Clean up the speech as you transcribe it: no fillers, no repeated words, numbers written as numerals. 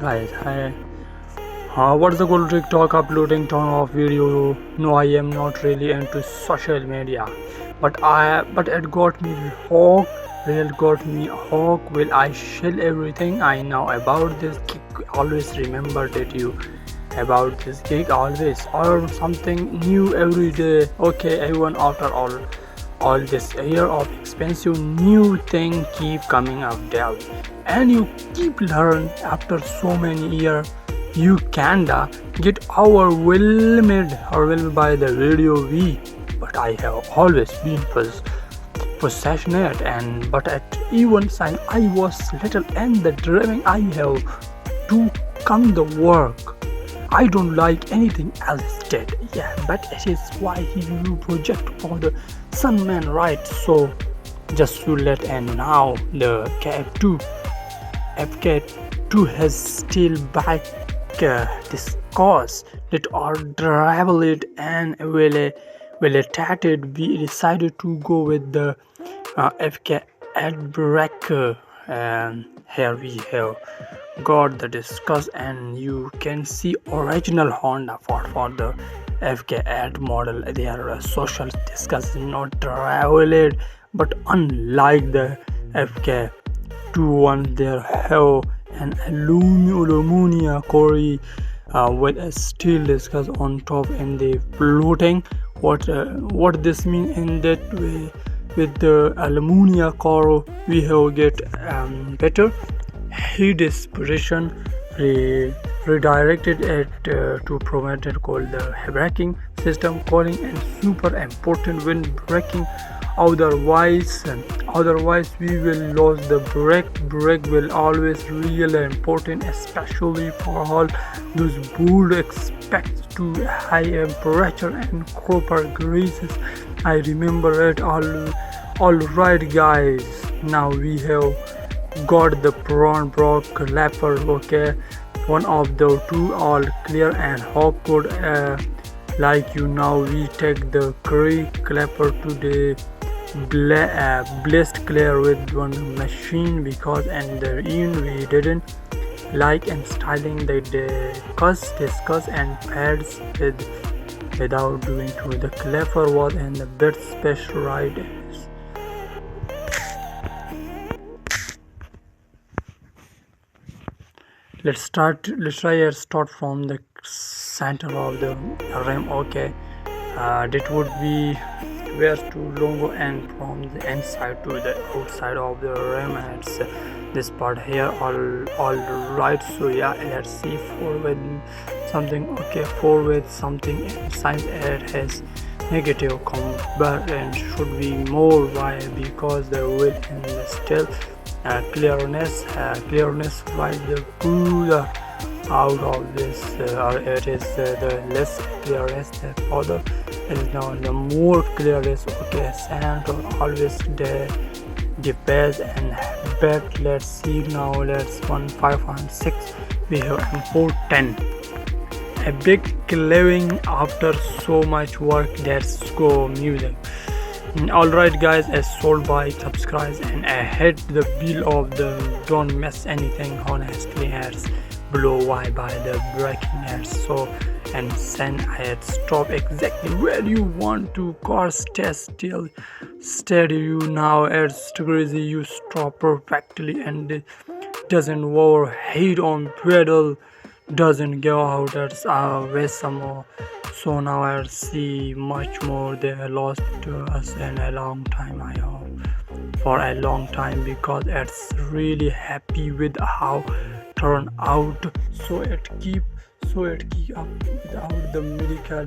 Guys, hi. What's the goal TikTok uploading ton of video? No, I am not really into social media, but it got me hooked. Real got me hooked. Will I share everything I know about this gig? Always remember that you about this gig always or something new every day. Okay, everyone, after all this year of expensive new thing keep coming up daily, and you keep learn after so many years. You kinda get overwhelmed by the video we, but I have always been passionate, and but at even since I was little and the driving I have to come the work. I don't like anything else dead. Yeah, but it is why you project for the Sunman, right? So just to let and now the FK2 has still back discussed that are traveled and validated. We decided to go with the FK8 breaker, and here we have got the discuss, and you can see original Honda for the FK8 model. Their social discuss is not traveled, but unlike the FK2 one, they have an aluminium core with a steel discuss on top, and they floating. What this mean in that way? With the aluminium core, we have get better heat dissipation, redirected it to promote it called the braking system cooling, and super important when braking. Otherwise we will lose the brake will always really important, especially for all those bold expect to high temperature and copper greases. I remember it all right, guys. Now we have got the front brake clapper. Okay, one of the two all clear, and how could like you now we take the clapper to the blessed clear with one machine, because and the end we didn't like and styling the discuss and pads without doing to the clapper was and the best special ride. Let's try and start from the center of the rim. Okay, that would be where to logo, and from the inside to the outside of the rim, and it's this part here all right. So yeah, let's see forward something. Okay, forward something inside it has negative combat and should be more wide, because the width and the still clearness right the cooler out of this it is the less clearness the further is now the more clearness. Okay, center always the best and bet. Let's see now. Let's 1506 we have M410, a big living after so much work. Let's go music. Alright guys, as sold by subscribe, and I hit the bill of the don't miss anything honestly ads below why by the braking ads. So and send ads stop exactly where you want to. Cars test still steady you now ads crazy, you stop perfectly, and it doesn't overheat on pedal, doesn't go out as way some more. So now I see much more they lost to us in a long time. I hope for a long time, because it's really happy with how turn out. So it keep up without the medical